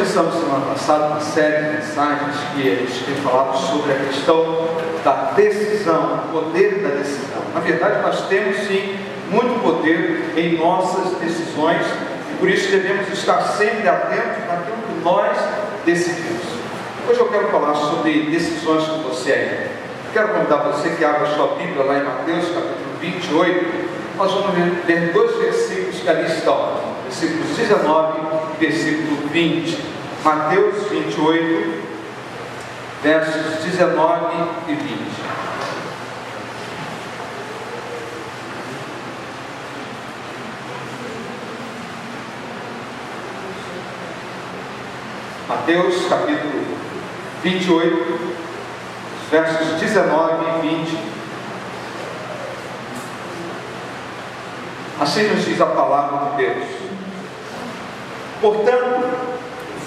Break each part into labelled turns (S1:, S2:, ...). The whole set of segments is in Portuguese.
S1: começamos semana passada uma série de mensagens que a gente tem falado sobre a questão da decisão, o poder da decisão. Na verdade, nós temos sim muito poder em nossas decisões e por isso devemos estar sempre atentos naquilo que nós decidimos. Hoje eu quero falar sobre decisões com você aí. Quero convidar você que abra sua Bíblia lá em Mateus capítulo 28. Nós vamos ler dois versículos que ali estão, versículos 19 e versículo 20. Mateus 28, versos 19 e 20. Mateus capítulo 28, versos 19 e 20. Assim nos diz a palavra de Deus: portanto,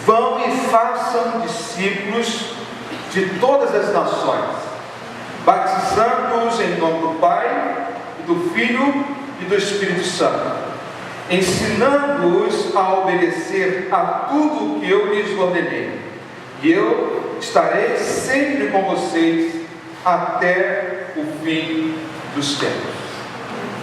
S1: vão e façam discípulos de todas as nações, batizando-os em nome do Pai, e do Filho e do Espírito Santo, ensinando-os a obedecer a tudo o que eu lhes ordenei. E eu estarei sempre com vocês até o fim dos tempos.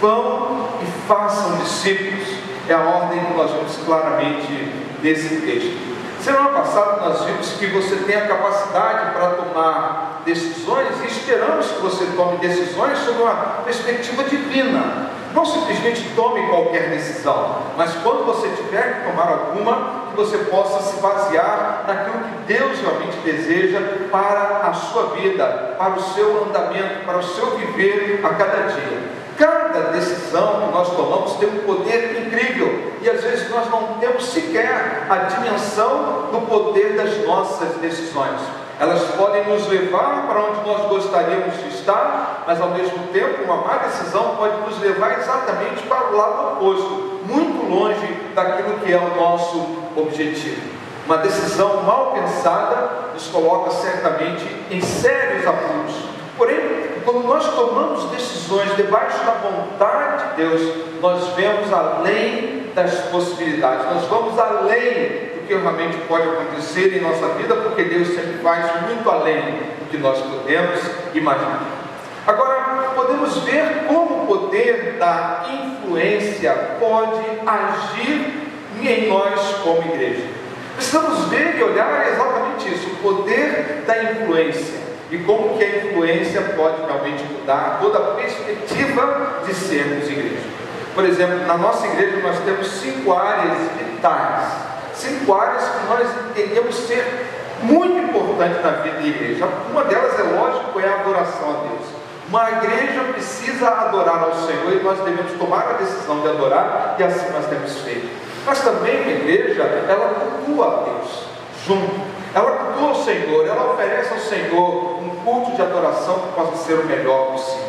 S1: Vão e façam discípulos, é a ordem que nós vemos claramente nesse texto. Semana passada nós vimos que você tem a capacidade para tomar decisões e esperamos que você tome decisões sob uma perspectiva divina. Não simplesmente tome qualquer decisão, mas quando você tiver que tomar alguma, que você possa se basear naquilo que Deus realmente deseja para a sua vida, para o seu andamento, para o seu viver a cada dia. Cada decisão que nós tomamos tem um poder incrível e às vezes nós não temos sequer a dimensão do poder das nossas decisões. Elas podem nos levar para onde nós gostaríamos de estar, mas ao mesmo tempo uma má decisão pode nos levar exatamente para o lado oposto, muito longe daquilo que é o nosso objetivo. Uma decisão mal pensada nos coloca certamente em sérios apuros. Porém, quando nós tomamos decisões debaixo da vontade de Deus, nós vemos além das possibilidades, nós vamos além do que realmente pode acontecer em nossa vida, porque Deus sempre faz muito além do que nós podemos imaginar. Agora, podemos ver como o poder da influência pode agir em nós como igreja. Precisamos ver e olhar exatamente isso, o poder da influência. E como que a influência pode realmente mudar toda a perspectiva de sermos igreja. Por exemplo, na nossa igreja nós temos 5 áreas vitais, 5 áreas que nós entendemos ser muito importantes na vida da igreja. Uma delas, é lógico, é a adoração a Deus. Uma igreja precisa adorar ao Senhor e nós devemos tomar a decisão de adorar, e assim nós temos feito. Mas também a igreja, ela cultua a Deus junto. Ela cultua ao Senhor, ela oferece ao Senhor um culto de adoração que possa ser o melhor possível.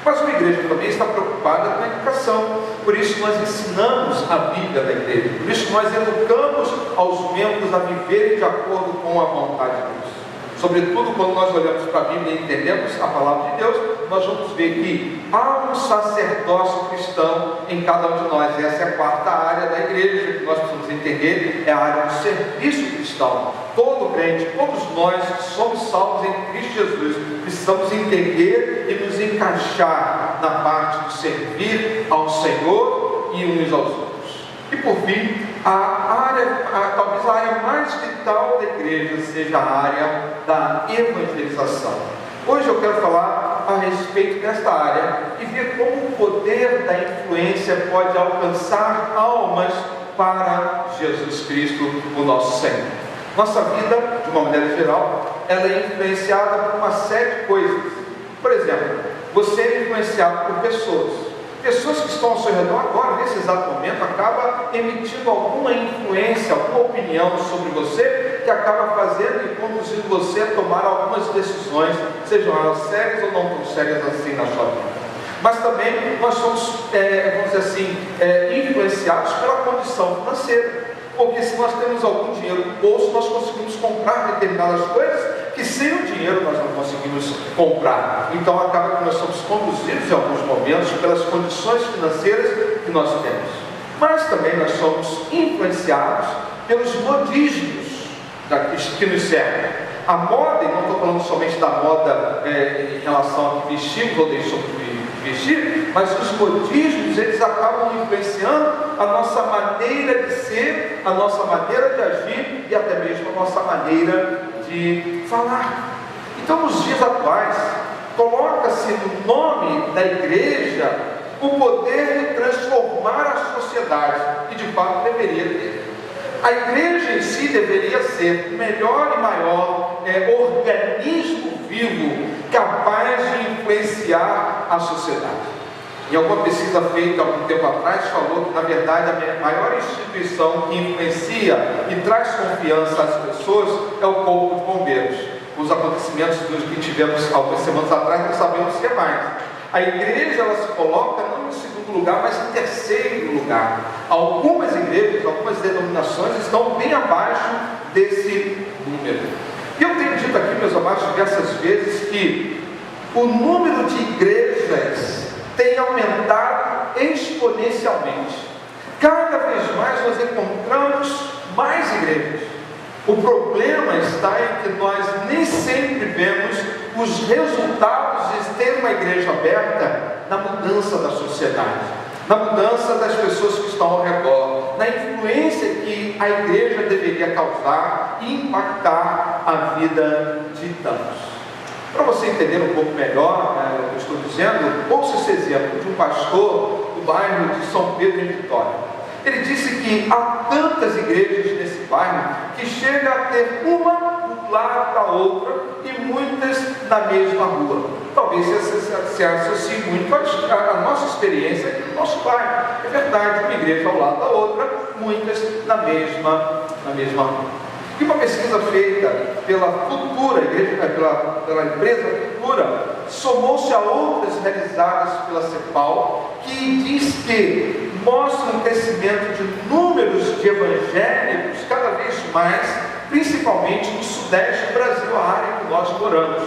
S1: Mas uma igreja também está preocupada com a educação. Por isso nós ensinamos a Bíblia da igreja. Por isso nós educamos aos membros a viverem de acordo com a vontade de Deus. Sobretudo quando nós olhamos para a Bíblia e entendemos a palavra de Deus, nós vamos ver que há um sacerdócio cristão em cada um de nós. Essa é a 4ª área da igreja que nós precisamos entender, é a área do serviço cristão. Todo crente, todos nós que somos salvos em Cristo Jesus, precisamos entender e nos encaixar na parte de servir ao Senhor e uns aos outros. E por fim, talvez a área mais vital da igreja seja a área da evangelização. Hoje eu quero falar a respeito desta área e ver como o poder da influência pode alcançar almas para Jesus Cristo, o nosso Senhor. Nossa vida, de uma maneira geral, ela é influenciada por uma série de coisas. Por exemplo, você é influenciado por pessoas. Pessoas que estão ao seu redor agora, nesse exato momento, acaba emitindo alguma influência, alguma opinião sobre você, que acaba fazendo e conduzindo você a tomar algumas decisões, sejam elas sérias ou não tão sérias assim na sua vida. Mas também nós somos, vamos dizer assim, influenciados pela condição financeira. Porque se nós temos algum dinheiro no bolso, nós conseguimos comprar determinadas coisas que sem o dinheiro nós não conseguimos comprar. Então acaba que nós somos conduzidos em alguns momentos pelas condições financeiras que nós temos. Mas também nós somos influenciados pelos modismos que nos servem. A moda, e não estou falando somente da moda em relação a que vestimos ou deixamos de vestir, mas os modismos, eles acabam influenciando a nossa maneira de ser, a nossa maneira de agir e até mesmo a nossa maneira de falar. Então, nos dias atuais, coloca-se no nome da igreja o poder de transformar a sociedade, e de fato deveria ter. A igreja em si deveria ser o melhor e maior organismo vivo capaz de influenciar a sociedade. Em alguma pesquisa feita há algum tempo atrás, falou que, na verdade, a maior instituição que influencia e traz confiança às pessoas é o Corpo de Bombeiros. Os acontecimentos que tivemos algumas semanas atrás, não sabemos o que é mais. A igreja, ela se coloca não em segundo lugar, mas em terceiro lugar. Algumas igrejas, algumas denominações estão bem abaixo desse número. E eu tenho dito aqui, meus amados, diversas vezes que o número de igrejas tem aumentado exponencialmente. Cada vez mais nós encontramos mais igrejas. O problema está em que nós nem sempre vemos os resultados de ter uma igreja aberta na mudança da sociedade, na mudança das pessoas que estão ao redor, na influência que a igreja deveria causar e impactar a vida de tantos. Para você entender um pouco melhor o que eu estou dizendo, ouça esse exemplo de um pastor do bairro de São Pedro em Vitória. Ele disse que há tantas igrejas nesse bairro que chega a ter uma do lado da outra e muitas na mesma rua. Talvez se associe muito à nossa experiência aqui no nosso bairro. É verdade, uma igreja ao lado da outra, muitas na mesma rua. E uma pesquisa feita pela Futura, pela empresa Futura, somou-se a outras realizadas pela CEPAL, que diz que mostra um crescimento de números de evangélicos cada vez mais, principalmente no sudeste do Brasil, a área que nós moramos.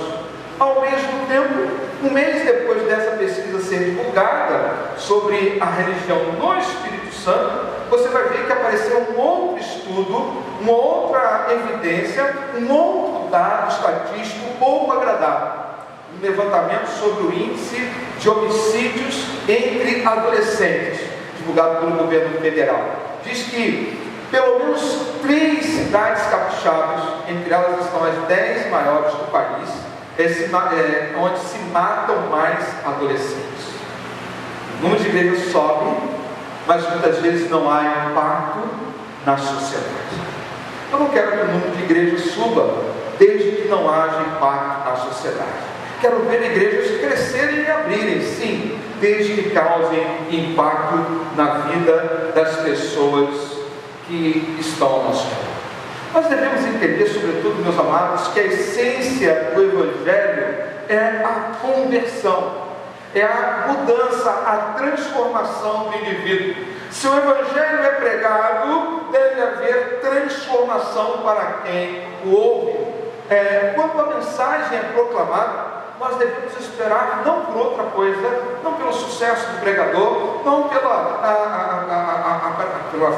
S1: Ao mesmo tempo, um mês depois dessa pesquisa ser divulgada sobre a religião no Espírito Santo, você vai ver que apareceu um outro estudo, uma outra evidência, um outro dado estatístico pouco agradável. Um levantamento sobre o índice de homicídios entre adolescentes, divulgado pelo governo federal. Diz que pelo menos 3 cidades capixabas, entre elas estão as 10 maiores do país, onde se matam mais adolescentes. O número de igrejas sobe, mas muitas vezes não há impacto na sociedade. Eu não quero que o número de igrejas suba, desde que não haja impacto na sociedade. Quero ver igrejas crescerem e abrirem, sim, desde que causem impacto na vida das pessoas que estão ao nosso redor. Nós devemos entender, sobretudo, meus amados, que a essência do Evangelho é a conversão, é a mudança, a transformação do indivíduo. Se o Evangelho é pregado, deve haver transformação para quem o ouve. Quando a mensagem é proclamada, nós devemos esperar não por outra coisa, não pelo sucesso do pregador, não pela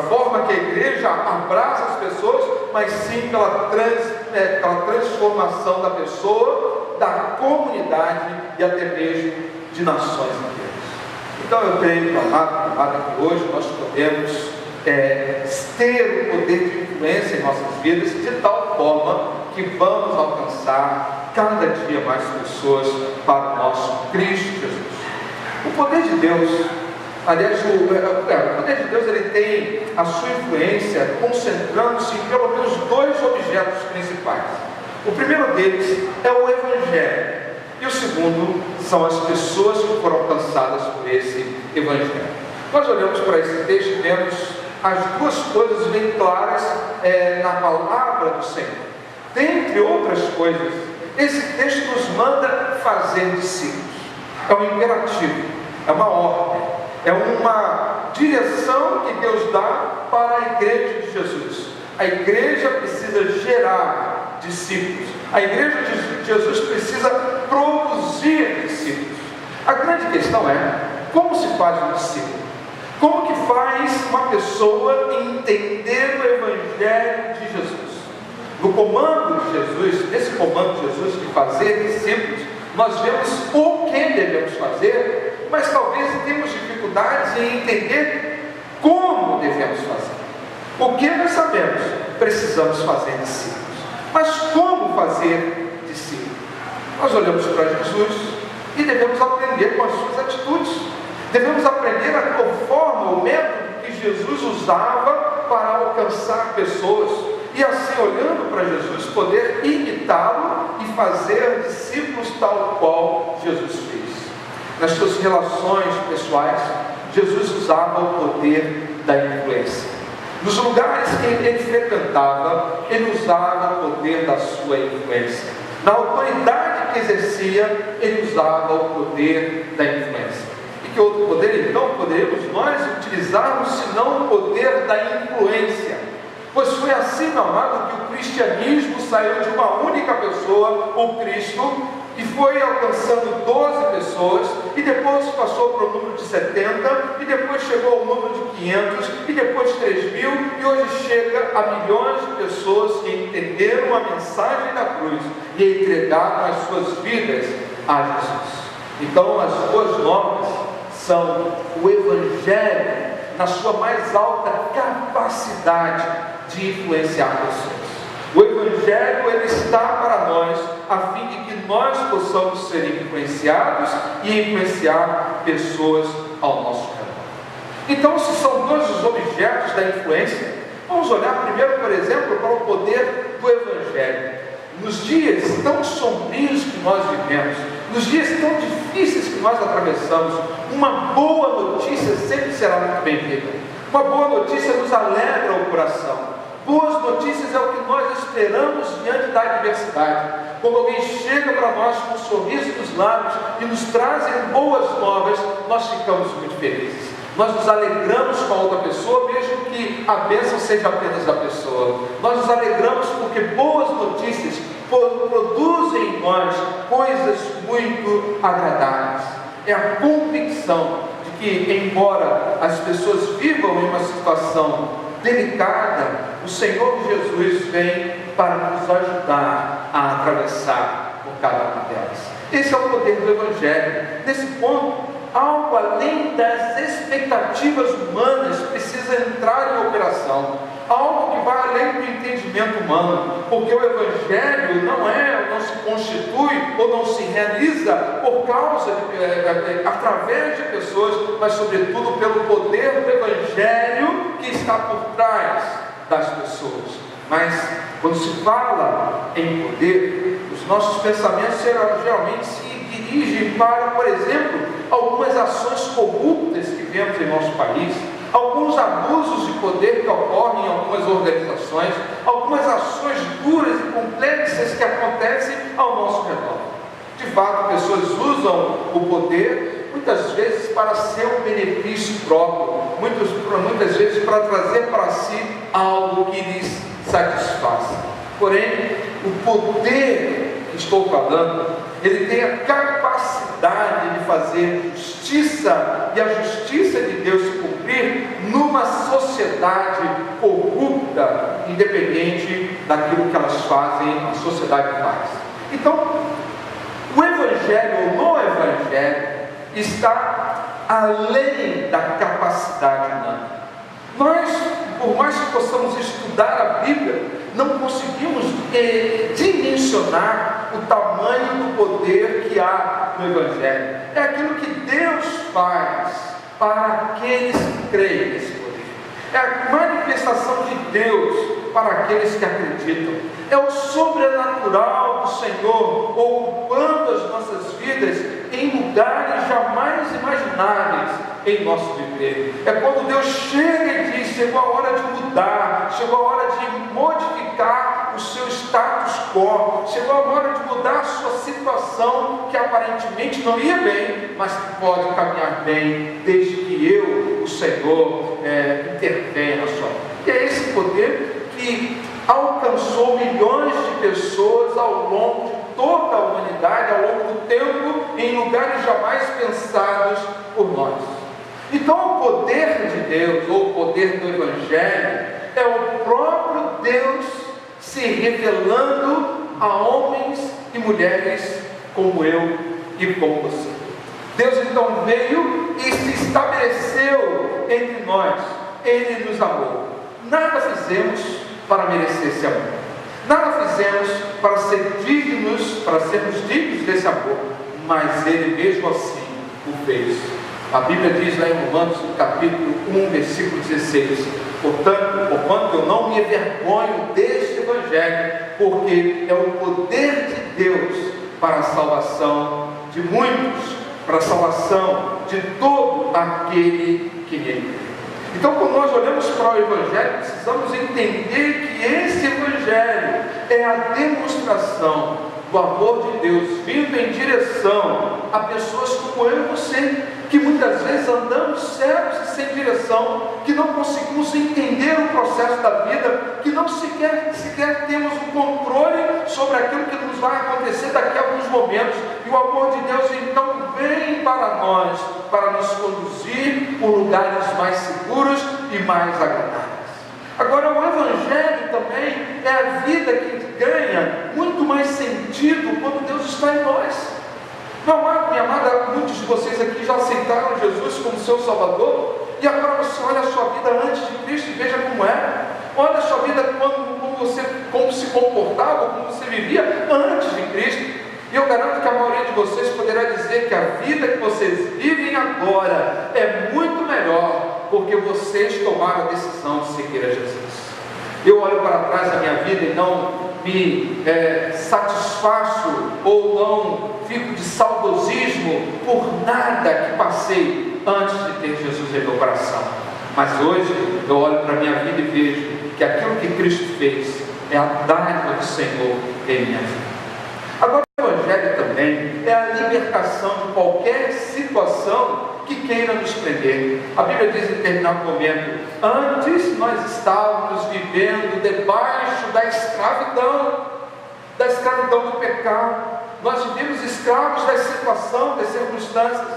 S1: forma que a igreja abraça as pessoas, mas sim pela transformação da pessoa, da comunidade e até mesmo de nações inteiras. Então eu creio, amado, que hoje nós podemos ter o poder de influência em nossas vidas de tal forma que vamos alcançar cada dia mais pessoas para o nosso Cristo Jesus. O poder de Deus, aliás, o poder de Deus, ele tem a sua influência concentrando-se em pelo menos 2 objetos principais. O primeiro deles é o Evangelho, e o segundo são as pessoas que foram alcançadas por esse Evangelho. Nós olhamos para esse texto e vemos as 2 coisas bem claras na palavra do Senhor. Dentre outras coisas, esse texto nos manda fazer discípulos. É um imperativo, é uma ordem, é uma direção que Deus dá para a igreja de Jesus. A igreja precisa gerar discípulos. A igreja de Jesus precisa produzir discípulos. A grande questão é, como se faz um discípulo? Como que faz uma pessoa entender o Evangelho de Jesus? No comando de Jesus, nesse comando de Jesus de fazer discípulos, nós vemos o que devemos fazer, mas talvez temos dificuldades em entender como devemos fazer. O que nós sabemos? Precisamos fazer discípulos. Mas como fazer discípulos? Nós olhamos para Jesus e devemos aprender com as suas atitudes. Devemos aprender a forma, o método que Jesus usava para alcançar pessoas. E assim, olhando para Jesus, poder imitá-lo e fazer discípulos tal qual Jesus fez. Nas suas relações pessoais, Jesus usava o poder da influência. Nos lugares que ele frequentava, ele usava o poder da sua influência. Na autoridade que exercia, ele usava o poder da influência. E que outro poder, então, poderíamos nós utilizarmos, senão o poder da influência? Pois foi assim, meu amado, que o cristianismo saiu de uma única pessoa, o Cristo, e foi alcançando 12 pessoas, e depois passou para o número de 70, e depois chegou ao número de 500, e depois 3.000, e hoje chega a milhões de pessoas que entenderam a mensagem da cruz e entregaram as suas vidas a Jesus. Então, as boas novas são o Evangelho na sua mais alta capacidade de influenciar pessoas. O Evangelho, ele está para nós, a fim de que nós possamos ser influenciados e influenciar pessoas ao nosso redor. Então, se são dois os objetos da influência, vamos olhar primeiro, por exemplo, para o poder do Evangelho. Nos dias tão sombrios que nós vivemos, nos dias tão difíceis que nós atravessamos, uma boa notícia sempre será muito bem-vinda. Uma boa notícia nos alegra o coração. Boas notícias é o que nós esperamos diante da adversidade. Quando alguém chega para nós com um sorriso nos lábios e nos trazem boas novas, nós ficamos muito felizes. Nós nos alegramos com a outra pessoa, mesmo que a bênção seja apenas da pessoa. Nós nos alegramos porque boas notícias produzem em nós coisas muito agradáveis. É a convicção de que, embora as pessoas vivam em uma situação delicada, o Senhor Jesus vem para nos ajudar a atravessar por cada uma delas. Esse é o poder do Evangelho. Nesse ponto, algo além das expectativas humanas precisa entrar em operação. Algo que vai além do entendimento humano, porque o Evangelho não se constitui ou não se realiza por causa através de pessoas, mas sobretudo pelo poder do Evangelho que está por trás das pessoas. Mas quando se fala em poder, os nossos pensamentos geralmente se dirigem para, por exemplo, algumas ações corruptas que vemos em nosso país, alguns abusos de poder que ocorrem em algumas organizações, algumas ações duras e complexas que acontecem ao nosso redor. De fato, pessoas usam o poder muitas vezes para seu benefício próprio, muitas vezes para trazer para si algo que lhes satisfaça. Porém, o poder que estou falando, ele tem a capacidade de fazer justiça, e a justiça de Deus se cumprir numa sociedade corrupta, independente daquilo que elas fazem, a sociedade faz. Então, o Evangelho, ou no Evangelho, está além da capacidade humana. Nós, por mais que possamos estudar a Bíblia, não conseguimos dimensionar o tamanho do poder que há no Evangelho. É aquilo que Deus faz para aqueles que creem nesse poder. É a manifestação de Deus para aqueles que acreditam. É o sobrenatural do Senhor ocupando as nossas vidas em lugares jamais imagináveis em nosso viver. É quando Deus chega e diz: chegou a hora de mudar, chegou a hora de modificar o seu status quo, chegou a hora de mudar a sua situação que aparentemente não ia bem, mas que pode caminhar bem, desde que eu, o Senhor, intervenha na sua vida. E é esse poder que alcançou milhões de pessoas ao longo de toda a humanidade, ao longo do tempo, em lugares jamais pensados por nós. Então, o poder de Deus, ou o poder do Evangelho, é o próprio Deus se revelando a homens e mulheres como eu e como você. Deus então veio e se estabeleceu entre nós. Ele nos amou. Nada fizemos para merecer esse amor. Nada fizemos para sermos dignos desse amor. Mas Ele mesmo assim o fez. A Bíblia diz lá em Romanos, capítulo 1, versículo 16: porquanto eu não me envergonho deste Evangelho, porque é o poder de Deus para a salvação de muitos, para a salvação de todo aquele que nele crê. Então, quando nós olhamos para o Evangelho, precisamos entender que esse Evangelho é a demonstração do amor de Deus vindo em direção a pessoas como eu e você, que muitas vezes andamos cegos e sem direção, que não conseguimos entender o processo da vida, que não sequer temos um controle sobre aquilo que nos vai acontecer daqui a alguns momentos. E o amor de Deus então vem para nós, para nos conduzir por lugares mais seguros e mais agradáveis. Agora, o Evangelho também é a vida que ganha muito mais sentido quando Deus está em nós. Meu amado, minha amada, muitos de vocês aqui já aceitaram Jesus como seu Salvador, e agora você olha a sua vida antes de Cristo e veja como é. Olha a sua vida como se comportava, como você vivia antes de Cristo. E eu garanto que a maioria de vocês poderá dizer que a vida que vocês vivem agora é muito melhor, porque vocês tomaram a decisão de seguir a Jesus. Eu olho para trás da minha vida e não me satisfaço ou não fico de saudosismo por nada que passei antes de ter Jesus em meu coração. Mas hoje eu olho para a minha vida e vejo que aquilo que Cristo fez é a dádiva do Senhor em minha vida. Agora, o Evangelho também é a libertação de qualquer situação que queira nos prender. A Bíblia diz em determinado momento: antes nós estávamos vivendo debaixo da escravidão do pecado. Nós vivemos escravos da situação, das circunstâncias,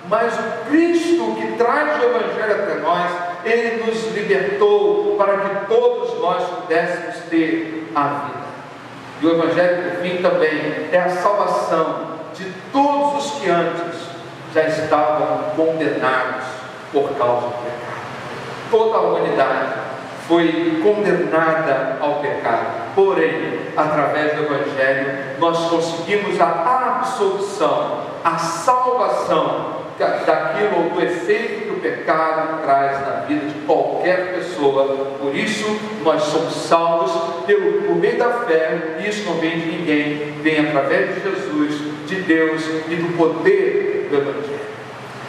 S1: mas o Cristo que traz o Evangelho até nós, Ele nos libertou para que todos nós pudéssemos ter a vida. E o Evangelho, por fim, também é a salvação de todos os que antes já estavam condenados por causa do pecado. Toda a humanidade foi condenada ao pecado. Porém, através do Evangelho, nós conseguimos a absolução, a salvação daquilo, do efeito que o pecado traz na vida de qualquer pessoa. Por isso, nós somos salvos por meio da fé, e isso não vem de ninguém, vem através de Jesus, de Deus e do poder do Evangelho.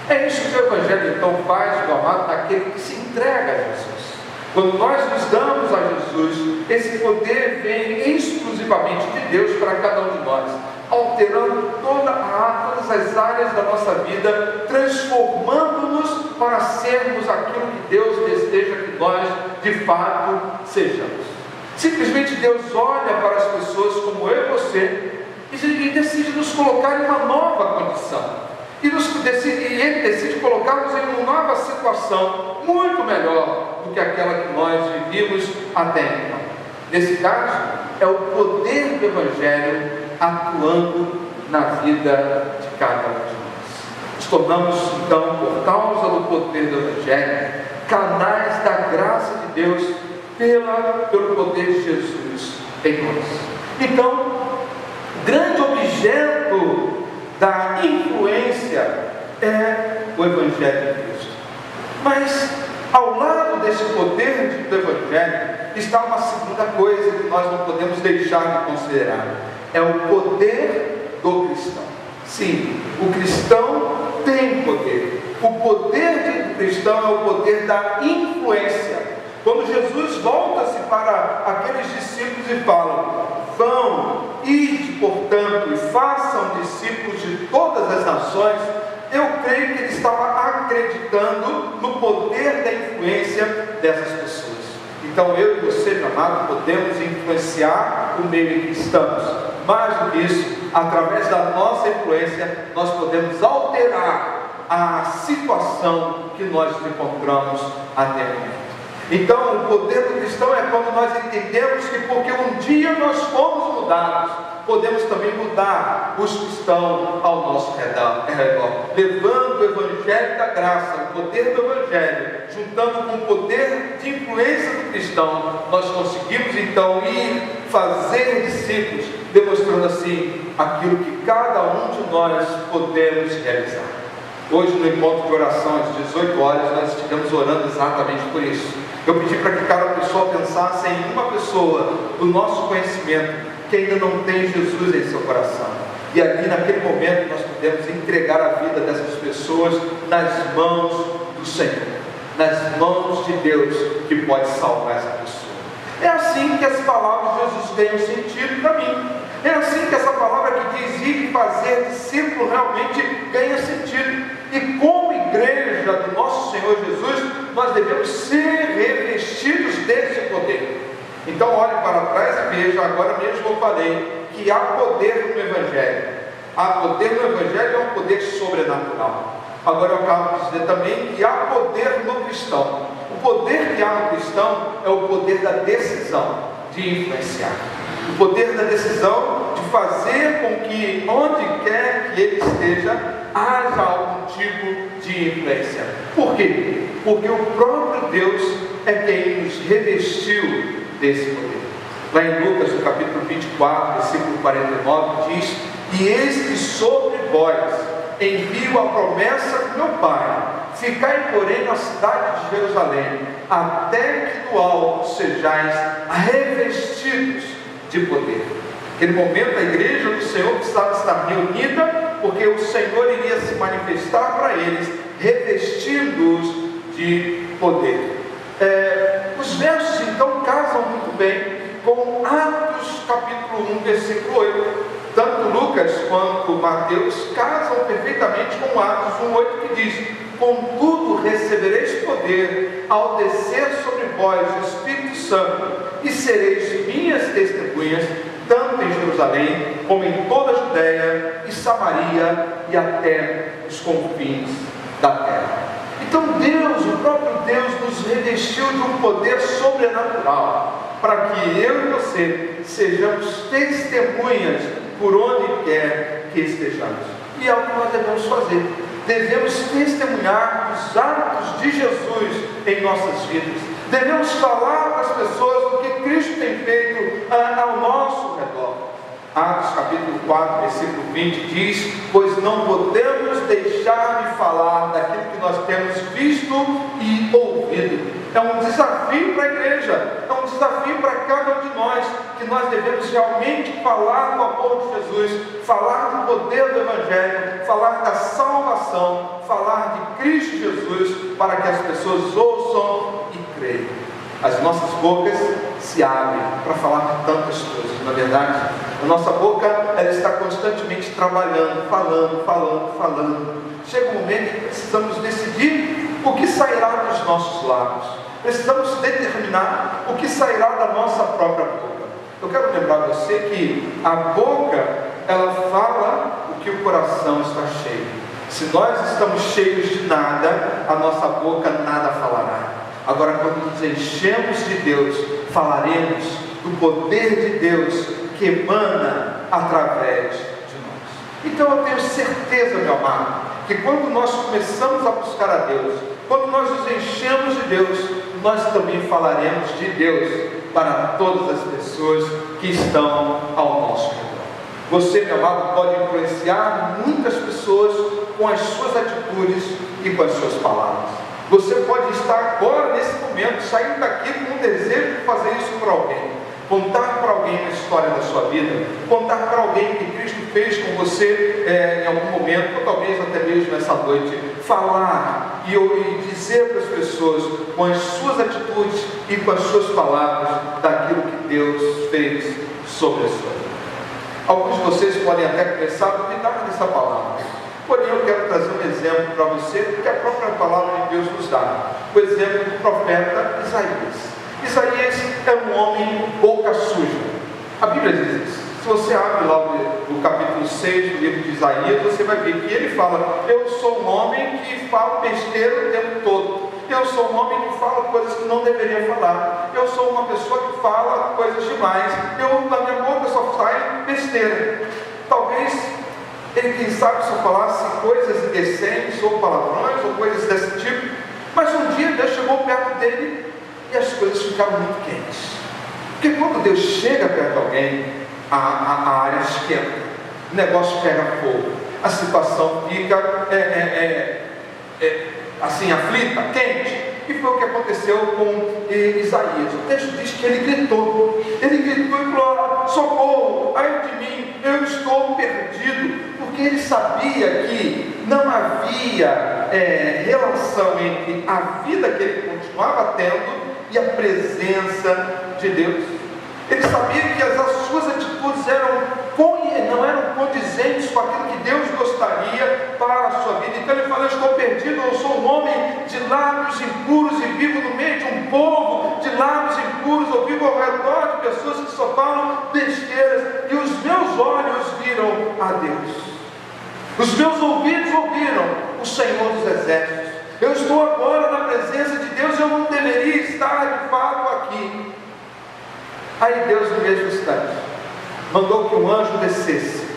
S1: É isso que o Evangelho então faz, meu amado, daquele que se entrega a Jesus. Quando nós nos damos a Jesus, esse poder vem exclusivamente de Deus para cada um de nós, alterando todas as áreas da nossa vida, transformando-nos para sermos aquilo que Deus deseja que nós de fato sejamos. Simplesmente Deus olha para as pessoas como eu e você e decide nos colocar em uma nova condição. E Ele decide colocar-nos em uma nova situação, muito melhor do que aquela que nós vivíamos até então. Nesse caso, é o poder do Evangelho atuando na vida de cada um de nós. Nos tornamos, então, por causa do poder do Evangelho, canais da graça de Deus pelo poder de Jesus em nós. Então, grande objeto da influência é o Evangelho de Cristo. Mas, ao lado desse poder do Evangelho, está uma segunda coisa que nós não podemos deixar de considerar: é o poder do cristão. Sim, o cristão tem poder. O poder do cristão é o poder da influência. Quando Jesus volta-se para aqueles discípulos e fala: vão, ide, portanto, e façam discípulos de todas as nações, eu creio que ele estava acreditando no poder da influência dessas pessoas. Então eu e você, meu amado, podemos influenciar o meio em que estamos. Mais do que isso, através da nossa influência, nós podemos alterar a situação que nós encontramos até o momento. Então, o poder do cristão é quando nós entendemos que porque um dia nós fomos mudados, podemos também mudar os que estão ao nosso redor, levando o Evangelho da graça, o poder do Evangelho, juntando com o poder de influência do cristão, nós conseguimos então ir fazer discípulos, demonstrando assim aquilo que cada um de nós podemos realizar. Hoje, no encontro de oração às 18 horas, nós estivemos orando exatamente por isso. Eu pedi para que cada pessoa pensasse em uma pessoa do nosso conhecimento que ainda não tem Jesus em seu coração. E ali, naquele momento, nós podemos entregar a vida dessas pessoas nas mãos do Senhor, nas mãos de Deus, que pode salvar essa pessoa. É assim que as palavras de Jesus ganham sentido para mim. É assim que essa palavra que diz ir e fazer discípulo realmente ganha sentido. E como igreja do nosso Senhor Jesus, nós devemos ser revestidos desse poder. Então olhe para trás e veja, agora mesmo eu falei que há poder no Evangelho. Há poder no Evangelho, é um poder sobrenatural. Agora eu acabo de dizer também que há poder no cristão. O poder que há no cristão é o poder da decisão de influenciar. O poder da decisão de fazer com que, onde quer que ele esteja, haja algum tipo de influência. Por quê? Porque o próprio Deus é quem nos revestiu desse poder. Lá em Lucas, no capítulo 24, versículo 49, diz: e eis que sobre vós envio a promessa do meu Pai, ficai porém na cidade de Jerusalém, até que do alto sejais revestidos de poder. Naquele momento a igreja do Senhor precisava estar reunida, porque o Senhor iria se manifestar para eles, revestindo-os de poder. Os versos então casam muito bem com Atos capítulo 1, versículo 8. Tanto Lucas quanto Mateus casam perfeitamente com Atos 1,8, que diz: contudo recebereis poder ao descer sobre vós o Espírito Santo, e sereis minhas testemunhas, tanto em Jerusalém, como em toda a Judéia e Samaria, e até os confins da terra. Então Deus, o próprio Deus, nos revestiu de um poder sobrenatural, para que eu e você sejamos testemunhas por onde quer que estejamos. E é o que nós devemos fazer. Devemos testemunhar os atos de Jesus em nossas vidas. Devemos falar para as pessoas o que Cristo tem feito ao nosso redor. Atos capítulo 4, versículo 20 diz: pois não podemos deixar de falar daquilo que nós temos visto e ouvido. É um desafio para a igreja, é um desafio para cada um de nós, que nós devemos realmente falar do amor de Jesus, falar do poder do Evangelho, falar da salvação, falar de Cristo Jesus, para que as pessoas ouçam e creiam. As nossas bocas se abrem para falar de tantas coisas, na verdade. A nossa boca, ela está constantemente trabalhando, falando. Chega um momento que precisamos decidir o que sairá dos nossos lábios. Precisamos determinar o que sairá da nossa própria boca. Eu quero lembrar você que a boca, ela fala o que o coração está cheio. Se nós estamos cheios de nada, a nossa boca nada falará. Agora, quando nos enchemos de Deus, falaremos do poder de Deus que emana através de nós. Então eu tenho certeza, meu amado, que quando nós começamos a buscar a Deus, quando nós nos enchemos de Deus, nós também falaremos de Deus para todas as pessoas que estão ao nosso redor. Você, meu amado, pode influenciar muitas pessoas com as suas atitudes e com as suas palavras. Você pode estar agora, nesse momento, saindo daqui com o desejo de fazer isso para alguém. Contar para alguém a história da sua vida. Contar para alguém o que Cristo fez com você em algum momento, ou talvez até mesmo nessa noite. Falar e dizer para as pessoas, com as suas atitudes e com as suas palavras, daquilo que Deus fez sobre a sua vida. Alguns de vocês podem até começar a duvidar dessa palavra. Porém, eu quero trazer um exemplo para você, que a própria palavra de Deus nos dá. O exemplo do profeta Isaías. Isaías é um homem boca suja. A Bíblia diz isso. Se você abre lá no capítulo 6 do livro de Isaías, você vai ver que ele fala: eu sou um homem que fala besteira o tempo todo. Eu sou um homem que fala coisas que não deveria falar. Eu sou uma pessoa que fala coisas demais. Da minha boca só sai besteira. Talvez ele, quem sabe, só falasse coisas indecentes, ou palavrões, ou coisas desse tipo. Mas um dia Deus chegou perto dele e as coisas ficaram muito quentes. Porque quando Deus chega perto de alguém, a área esquenta, o negócio pega fogo, a situação fica assim, aflita, quente. E foi o que aconteceu com Isaías. O texto diz que ele gritou e falou: socorro, ai de mim, eu estou perdido. Porque ele sabia que não havia relação entre a vida que ele continuava tendo e a presença de Deus. Ele sabia que as suas atitudes não eram condizentes com aquilo que Deus gostaria para a sua vida. Então ele fala: eu estou perdido, eu sou um homem de lábios impuros e vivo no meio de um povo de lábios impuros, eu vivo ao redor de pessoas que só falam besteiras, e os meus olhos viram a Deus. Os meus ouvidos ouviram o Senhor dos Exércitos. Eu estou agora na presença de Deus, eu não deveria estar de fato aqui. Aí Deus, no mesmo instante, mandou que um anjo descesse,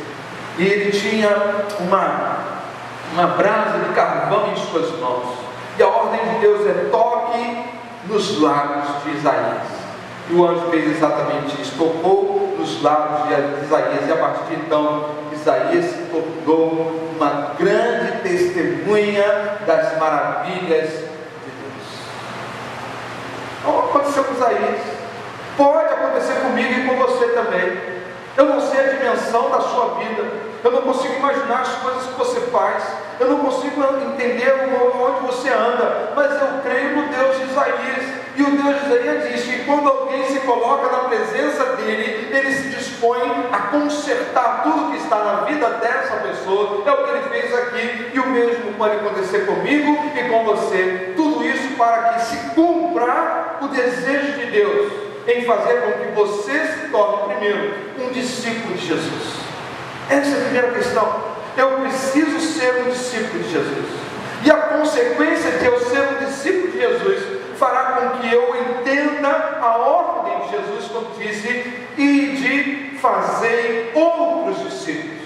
S1: e ele tinha uma brasa de carvão em suas mãos, e a ordem de Deus é: toque nos lábios de Isaías. E o anjo fez exatamente isso, tocou nos lábios de Isaías, e a partir de então Isaías se tornou uma grande testemunha das maravilhas de Deus. Então aconteceu com Isaías, pode acontecer comigo e com você também. Eu não sei a dimensão da sua vida, eu não consigo imaginar as coisas que você faz, eu não consigo entender onde você anda, mas eu creio no Deus de Isaías. E o Deus de Isaías diz que quando alguém se coloca na presença dele, ele se dispõe a consertar tudo que está na vida dessa pessoa. É o que ele fez aqui, e o mesmo pode acontecer comigo e com você. Tudo isso para que se cumpra o desejo de Deus em fazer com que você se torne primeiro um discípulo de Jesus. Essa é a primeira questão. Eu preciso ser um discípulo de Jesus, e a consequência de eu ser um discípulo de Jesus fará com que eu entenda a ordem de Jesus quando disse: e de fazer outros discípulos.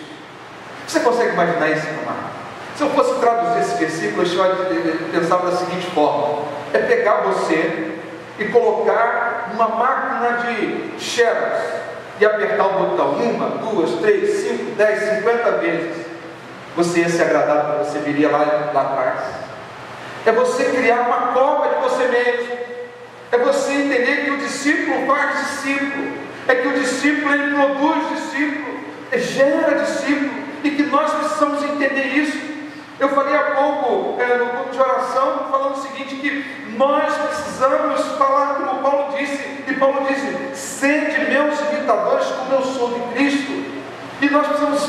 S1: Você consegue imaginar isso, amado? Se eu fosse traduzir esse versículo, eu pensava da seguinte forma: é pegar você e colocar numa máquina de xerox e apertar o botão 1, 2, 3, 5, 10, 50 vezes. Você ia se agradar quando você viria lá atrás. É você criar uma cópia de você mesmo. É você entender que o discípulo faz discípulo. É que o discípulo, ele produz discípulo, gera discípulo, e que nós precisamos entender isso. Eu falei há pouco no grupo de oração, falando o seguinte, que nós precisamos falar como Paulo disse, e Paulo disse: sede meus imitadores como eu sou de Cristo. E nós precisamos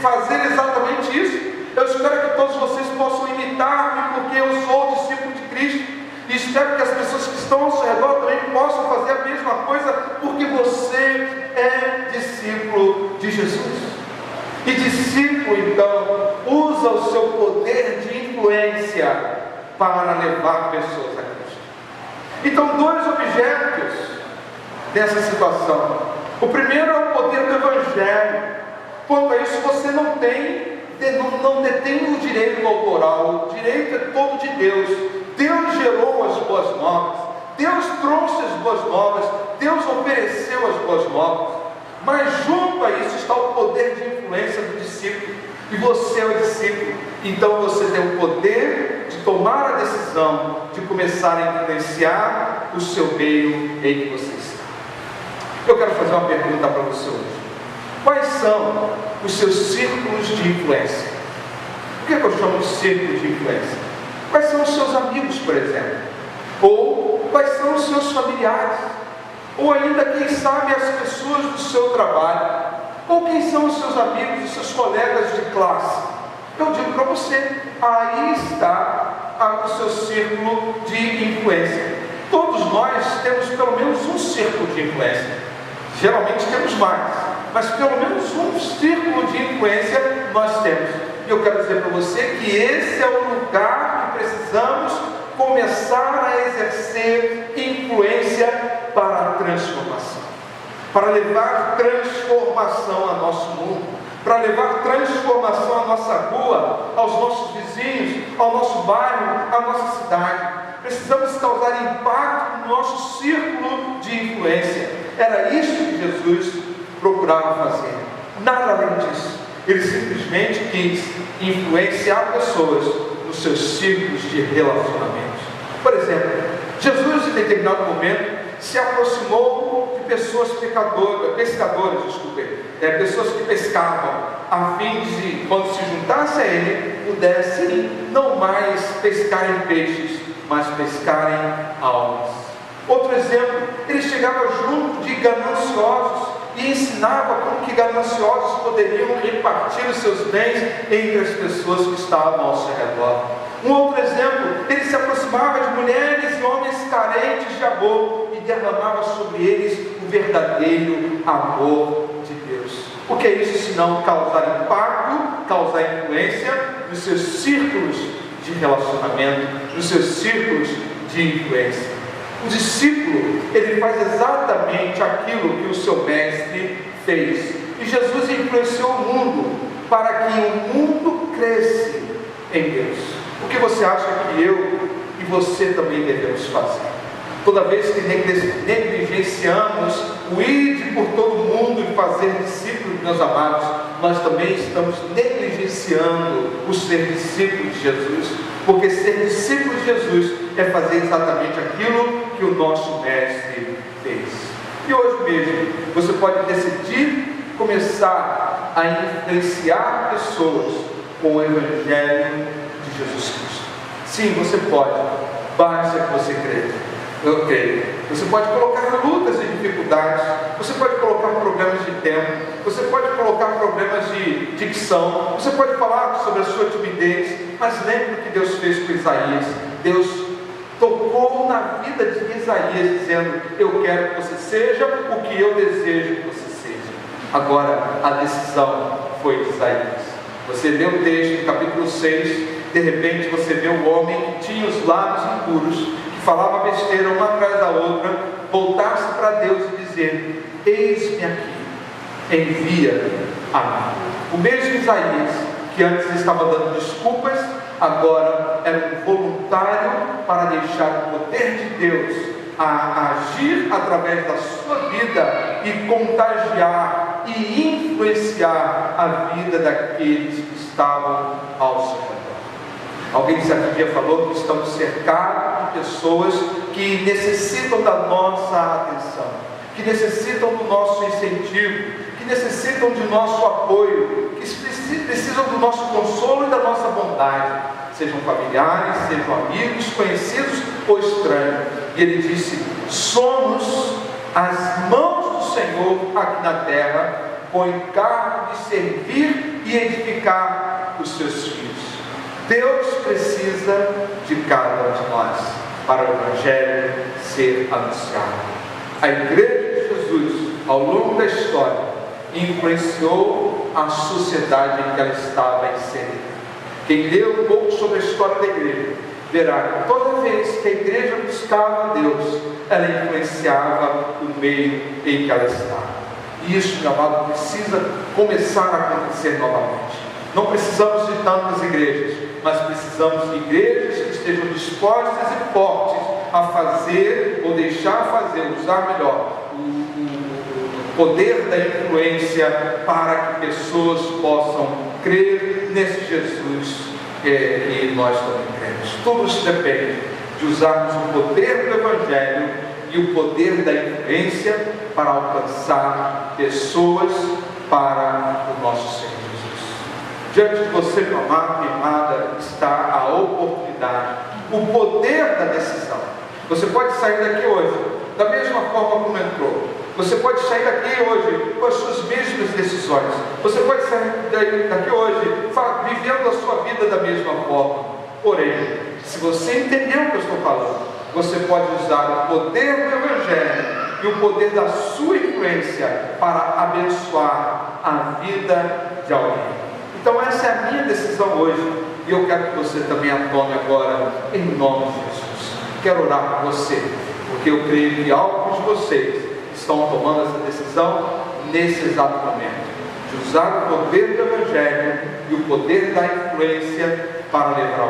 S1: fazer exatamente isso. Eu espero que todos vocês possam imitar-me, porque eu sou discípulo de Cristo, e espero que as pessoas que estão ao seu redor também possam fazer a mesma coisa, porque você é discípulo de Jesus. E discípulo, então, usa o seu poder de influência para levar pessoas a Cristo. Então, dois objetos dessa situação. O primeiro é o poder do Evangelho. Quanto a isso, você não detém o direito autoral. O direito é todo de Deus. Deus gerou as boas novas, Deus trouxe as boas novas, Deus ofereceu as boas novas. Mas junto a isso está o poder de influência do discípulo. E você é o discípulo. Então você tem o poder de tomar a decisão de começar a influenciar o seu meio em que você está. Eu quero fazer uma pergunta para você hoje. Quais são os seus círculos de influência? O que eu chamo de círculo de influência? Quais são os seus amigos, por exemplo? Ou quais são os seus familiares? Ou ainda, quem sabe, as pessoas do seu trabalho? Ou quem são os seus amigos, os seus colegas de classe? Eu digo para você, aí está o seu círculo de influência. Todos nós temos pelo menos um círculo de influência. Geralmente temos mais, mas pelo menos um círculo de influência nós temos. E eu quero dizer para você que esse é o lugar que precisamos começar a exercer influência para a transformação, para levar transformação ao nosso mundo, para levar transformação à nossa rua, aos nossos vizinhos, ao nosso bairro, à nossa cidade. Precisamos causar impacto no nosso círculo de influência. Era isso que Jesus procurava fazer, nada além disso. Ele simplesmente quis influenciar pessoas nos seus círculos de relacionamentos. Por exemplo, Jesus em determinado momento se aproximou de pessoas pescadoras, pessoas que pescavam, a fim de, quando se juntasse a ele, pudessem não mais pescarem peixes, mas pescarem almas. Outro exemplo, ele chegava junto de gananciosos e ensinava como que gananciosos poderiam repartir os seus bens entre as pessoas que estavam ao seu redor. Um outro exemplo, ele se aproximava de mulheres e homens carentes de amor e derramava sobre eles o verdadeiro amor de Deus. O que é isso senão causar impacto, causar influência nos seus círculos de relacionamento, nos seus círculos de influência? O discípulo, ele faz exatamente aquilo que o seu mestre fez. E Jesus influenciou o mundo para que o mundo cresça em Deus. O que você acha que eu e você também devemos fazer? Toda vez que negligenciamos o ir por todo mundo e fazer discípulos, meus amados, nós também estamos negligenciando o ser discípulo de Jesus, porque ser discípulo de Jesus é fazer exatamente aquilo que o nosso mestre fez. E hoje mesmo você pode decidir começar a influenciar pessoas com o Evangelho de Jesus Cristo. Sim, você pode, basta que você creia. Eu creio. Você pode colocar lutas e dificuldades, você pode colocar problemas de tempo, você pode colocar problemas de dicção, você pode falar sobre a sua timidez, mas lembre o que Deus fez com Isaías. Deus tocou na vida de Isaías, dizendo: eu quero que você seja o que eu desejo que você seja. Agora, a decisão foi de Isaías. Você lê o texto, capítulo 6, de repente você vê um homem que tinha os lábios impuros, que falava besteira uma atrás da outra, voltar-se para Deus e dizer: eis-me aqui, envia a mim. O mesmo Isaías, que antes estava dando desculpas, agora era um voluntário para deixar o poder de Deus a agir através da sua vida e contagiar e influenciar a vida daqueles que estavam ao seu redor. Alguém certo dia falou que estamos cercados de pessoas que necessitam da nossa atenção, que necessitam do nosso incentivo, que necessitam de nosso apoio, que precisam do nosso consolo e da nossa bondade, sejam familiares, sejam amigos, conhecidos ou estranhos. E ele disse: somos as mãos do Senhor aqui na terra, com o encargo de servir e edificar os seus filhos. Deus precisa de cada um de nós para o Evangelho ser anunciado. A Igreja de Jesus, ao longo da história, influenciou a sociedade em que ela estava inserida. Quem lê um pouco sobre a história da igreja verá que toda vez que a igreja buscava a Deus, ela influenciava o meio em que ela estava. E isso, meu amado, precisa começar a acontecer novamente. Não precisamos de tantas igrejas, mas precisamos de igrejas que estejam dispostas e fortes a fazer ou deixar fazer, usar melhor o poder da influência para que pessoas possam crer nesse Jesus que nós também cremos. Tudo isso depende de usarmos o poder do Evangelho e o poder da influência para alcançar pessoas para o nosso Senhor Jesus. Diante de você, meu amado e amada, está a oportunidade, o poder da decisão. Você pode sair daqui hoje da mesma forma como entrou. Você pode sair daqui hoje com as suas mesmas decisões. Você pode sair daqui hoje vivendo a sua vida da mesma forma. Porém, se você entender o que eu estou falando, você pode usar o poder do Evangelho e o poder da sua influência para abençoar a vida de alguém. Então essa é a minha decisão hoje, e eu quero que você também a tome agora, em nome de Jesus. quero orar por você, porque eu creio que alguns de vocês estão tomando essa decisão nesse exato momento, de usar o poder do Evangelho e o poder da influência para levar